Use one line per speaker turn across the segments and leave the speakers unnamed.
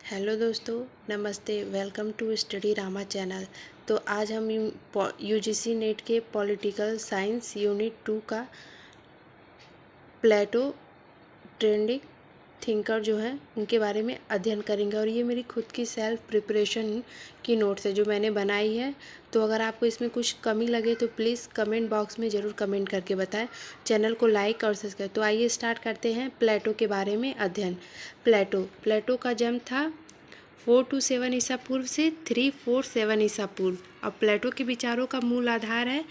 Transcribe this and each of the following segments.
Hello दोस्तों, नमस्ते। Welcome to study Rama channel. तो आज हम यूजीसी नेट के पॉलिटिकल साइंस यूनिट 2 का प्लेटो ट्रेंडिंग थिंकर जो है उनके बारे में अध्ययन करेंगे। और ये मेरी खुद की सेल्फ प्रिपरेशन की नोट्स है जो मैंने बनाई है। तो अगर आपको इसमें कुछ कमी लगे तो प्लीज़ कमेंट बॉक्स में ज़रूर कमेंट करके बताएं। चैनल को लाइक और सब्सक्राइब। तो आइए स्टार्ट करते हैं प्लेटो के बारे में अध्ययन। प्लेटो का जन्म था 427 ईसा पूर्व से 347 ईसा पूर्व। अब प्लेटो के विचारों का मूल आधार है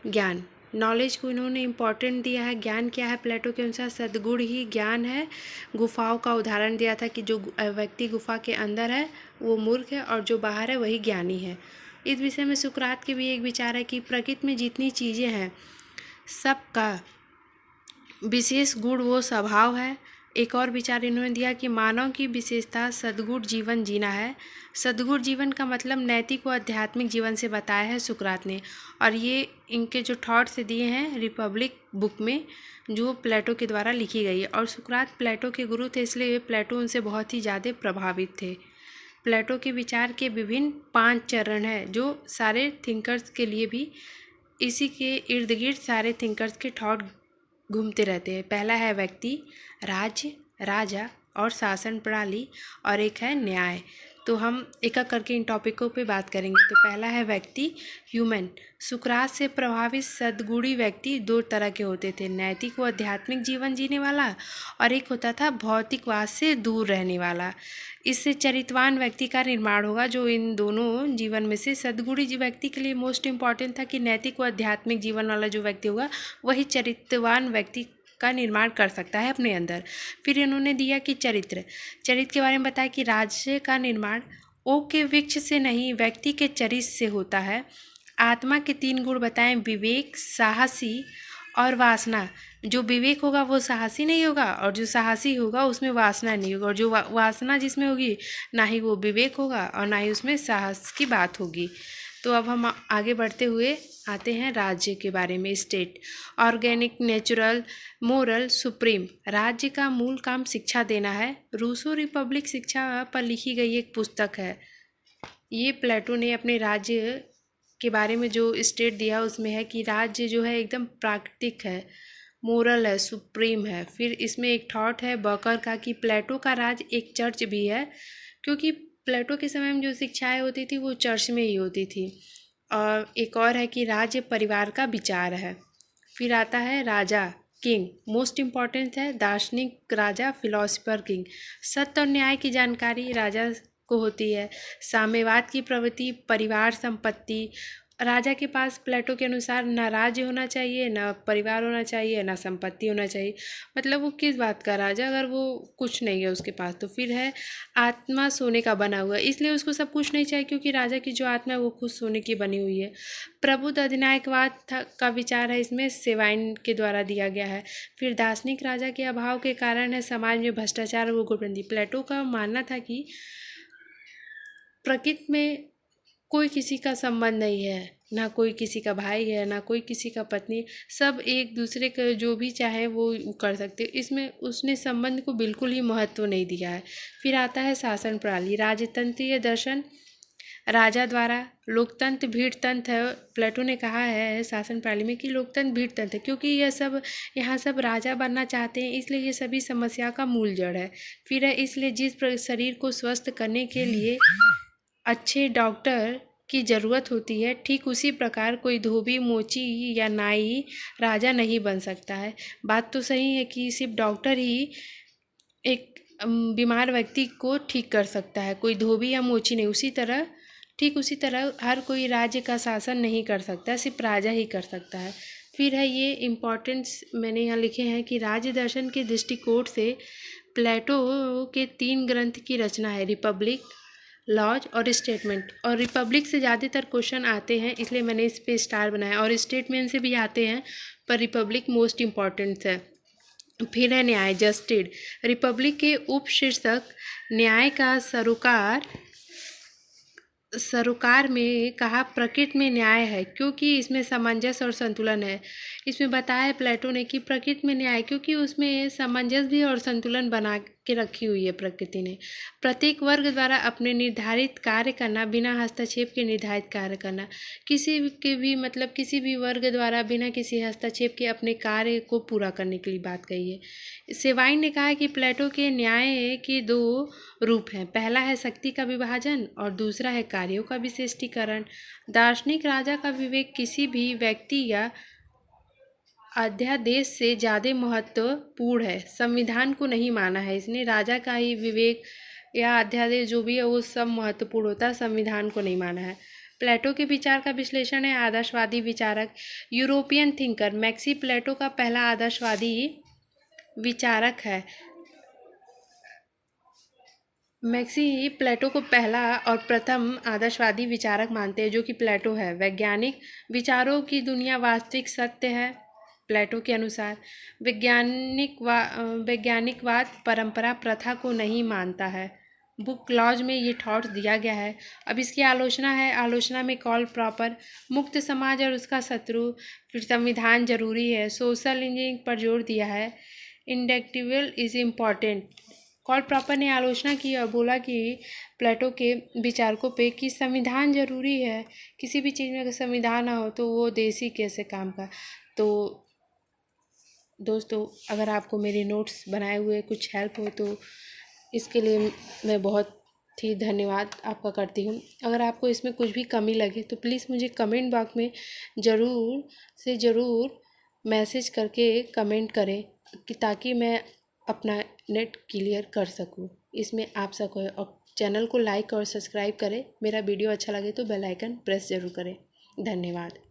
ज्ञान। नॉलेज को इन्होंने इम्पोर्टेंट दिया है। ज्ञान क्या है? प्लेटो के अनुसार सद्गुण ही ज्ञान है। गुफाओं का उदाहरण दिया था कि जो व्यक्ति गुफा के अंदर है वो मूर्ख है और जो बाहर है वही ज्ञानी है। इस विषय में सुकरात के भी एक विचार है कि प्रकृति में जितनी चीज़ें हैं सबका विशेष गुण वो स्वभाव है। एक और विचार इन्होंने दिया कि मानव की विशेषता सद्गुण जीवन जीना है। सद्गुण जीवन का मतलब नैतिक व आध्यात्मिक जीवन से बताया है सुकरात ने। और ये इनके जो थॉट्स दिए हैं रिपब्लिक बुक में जो प्लेटो के द्वारा लिखी गई है। और सुकरात प्लेटो के गुरु थे, इसलिए प्लेटो उनसे बहुत ही ज़्यादा प्रभावित थे। प्लेटो के विचार के विभिन्न 5 चरण हैं जो सारे थिंकर्स के लिए भी इसी के इर्द गिर्द सारे थिंकर्स के थॉट घूमते रहते हैं। पहला है व्यक्ति, राज्य, राजा और शासन प्रणाली, और एक है न्याय। तो हम एक एक करके इन टॉपिकों पे बात करेंगे। तो पहला है व्यक्ति, ह्यूमन। सुकरात से प्रभावित सद्गुणी व्यक्ति 2 तरह के होते थे, नैतिक व आध्यात्मिक जीवन जीने वाला, और एक होता था भौतिकवाद से दूर रहने वाला। इससे चरित्रवान व्यक्ति का निर्माण होगा। जो इन दोनों जीवन में से सद्गुणी व्यक्ति के लिए मोस्ट इम्पॉर्टेंट था कि नैतिक व आध्यात्मिक जीवन वाला जो व्यक्ति होगा वही चरित्रवान व्यक्ति का निर्माण कर सकता है अपने अंदर। फिर इन्होंने दिया कि चरित्र के बारे में बताया कि राज्य का निर्माण ओक के वृक्ष से नहीं व्यक्ति के चरित्र से होता है। आत्मा के 3 गुण बताएं, विवेक, साहसी और वासना। जो विवेक होगा वो साहसी नहीं होगा, और जो साहसी होगा उसमें वासना नहीं होगा, और जो वासना जिसमें होगी ना ही वो विवेक होगा और ना ही उसमें साहस की बात होगी। तो अब हम आगे बढ़ते हुए आते हैं राज्य के बारे में। State, organic, natural, moral, supreme. राज्य का मूल काम शिक्षा देना है। रूसो रिपब्लिक शिक्षा पर लिखी गई एक पुस्तक है। ये प्लेटो ने अपने राज्य के बारे में जो स्टेट दिया उसमें है कि राज्य जो है एकदम प्राकृतिक है, मोरल है, सुप्रीम है। फिर इसमें एक थॉट है बकर का कि प्लेटो का राज एक चर्च भी है, क्योंकि प्लेटो के समय में जो शिक्षाएं होती थी वो चर्च में ही होती थी। और एक और है कि राज्य परिवार का विचार है। फिर आता है राजा, किंग। मोस्ट इम्पॉर्टेंट है दार्शनिक राजा, फिलोसफर किंग। सत्य और न्याय की जानकारी राजा को होती है। साम्यवाद की प्रवृत्ति, परिवार, संपत्ति। राजा के पास प्लेटो के अनुसार ना राज्य होना चाहिए, ना परिवार होना चाहिए, ना संपत्ति होना चाहिए। मतलब वो किस बात का राजा अगर वो कुछ नहीं है उसके पास। तो फिर है आत्मा सोने का बना हुआ, इसलिए उसको सब कुछ नहीं चाहिए, क्योंकि राजा की जो आत्मा है वो खुद सोने की बनी हुई है। प्रबुद्ध अधिनायकवाद का विचार है इसमें, सेवाइन के द्वारा दिया गया है। फिर दार्शनिक राजा के अभाव के कारण है समाज में भ्रष्टाचार और गुटबंदी। प्लेटो का मानना था कि प्रकृति में कोई किसी का संबंध नहीं है, ना कोई किसी का भाई है, ना कोई किसी का पत्नी। सब एक दूसरे का जो भी चाहे वो कर सकते। इसमें उसने संबंध को बिल्कुल ही महत्व नहीं दिया है। फिर आता है शासन प्रणाली, राजतंत्रीय दर्शन, राजा द्वारा। लोकतंत्र भीड़तंत्र है। प्लेटो ने कहा है शासन प्रणाली में कि लोकतंत्र भीड़तंत्र है, क्योंकि यह सब यहाँ सब राजा बनना चाहते हैं, इसलिए ये सभी समस्या का मूल जड़ है। फिर है इसलिए जिस शरीर को स्वस्थ करने के लिए अच्छे डॉक्टर की ज़रूरत होती है, ठीक उसी प्रकार कोई धोबी, मोची या नाई राजा नहीं बन सकता है। बात तो सही है कि सिर्फ डॉक्टर ही एक बीमार व्यक्ति को ठीक कर सकता है, कोई धोबी या मोची नहीं। ठीक उसी तरह हर कोई राज्य का शासन नहीं कर सकता, सिर्फ राजा ही कर सकता है। फिर है ये इम्पोर्टेंस मैंने यहाँ लिखे हैं कि राज्य दर्शन के दृष्टिकोण से प्लेटो के 3 ग्रंथ की रचना है, रिपब्लिक, लॉज और स्टेटमेंट। और रिपब्लिक से ज़्यादातर क्वेश्चन आते हैं, इसलिए मैंने इस पे स्टार बनाया, और स्टेटमेंट से भी आते हैं पर रिपब्लिक मोस्ट इम्पॉर्टेंट है। फिर है न्याय, जस्टिस। रिपब्लिक के उपशीर्षक न्याय का सरोकार में कहा प्रकृति में न्याय है, क्योंकि इसमें सामंजस्य और संतुलन है। इसमें बताया है प्लेटो ने कि प्रकृति में न्याय, क्योंकि उसमें सामंजस्य भी और संतुलन बना के रखी हुई है प्रकृति ने। प्रत्येक वर्ग द्वारा अपने निर्धारित कार्य करना, बिना हस्तक्षेप के निर्धारित कार्य करना, किसी भी वर्ग द्वारा बिना किसी हस्तक्षेप के अपने कार्य को पूरा करने के लिए बात कही है। सेवाइन ने कहा कि प्लेटो के न्याय के दो रूप हैं, पहला है शक्ति का विभाजन और दूसरा है कार्यों का विशिष्टीकरण। दार्शनिक राजा का विवेक किसी भी व्यक्ति या अध्यादेश से ज़्यादा महत्वपूर्ण है, संविधान को नहीं माना है इसने। राजा का ही विवेक या अध्यादेश जो भी है वो सब महत्वपूर्ण होता है, संविधान को नहीं माना है। प्लेटो के विचार का विश्लेषण है आदर्शवादी विचारक यूरोपियन थिंकर मैक्सी प्लेटो का पहला आदर्शवादी विचारक है। मैक्सी प्लेटो को पहला और प्रथम आदर्शवादी विचारक मानते हैं, जो कि प्लेटो है। वैज्ञानिक विचारों की दुनिया वास्तविक सत्य है। प्लेटो के अनुसार वैज्ञानिकवाद परंपरा प्रथा को नहीं मानता है। बुक क्लॉज में ये थॉट्स दिया गया है। अब इसकी आलोचना है। आलोचना में कॉल प्रॉपर, मुक्त समाज और उसका शत्रु, फिर संविधान जरूरी है, सोशल इंजीनियरिंग पर जोर दिया है, इंडक्टिवल इज इम्पॉर्टेंट। कॉल प्रॉपर ने आलोचना की और बोला कि प्लेटो के विचारकों पे कि संविधान जरूरी है, किसी भी चीज़ में अगर संविधान ना हो तो वो देश ही कैसे काम का। तो दोस्तों, अगर आपको मेरे नोट्स बनाए हुए कुछ हेल्प हो तो इसके लिए मैं बहुत ही धन्यवाद आपका करती हूँ। अगर आपको इसमें कुछ भी कमी लगे तो प्लीज़ मुझे कमेंट बॉक्स में ज़रूर मैसेज करके कमेंट करें कि ताकि मैं अपना नेट क्लियर कर सकूँ। इसमें आप सबको है। और चैनल को लाइक और सब्सक्राइब करें। मेरा वीडियो अच्छा लगे तो बेल आइकन प्रेस ज़रूर करें। धन्यवाद।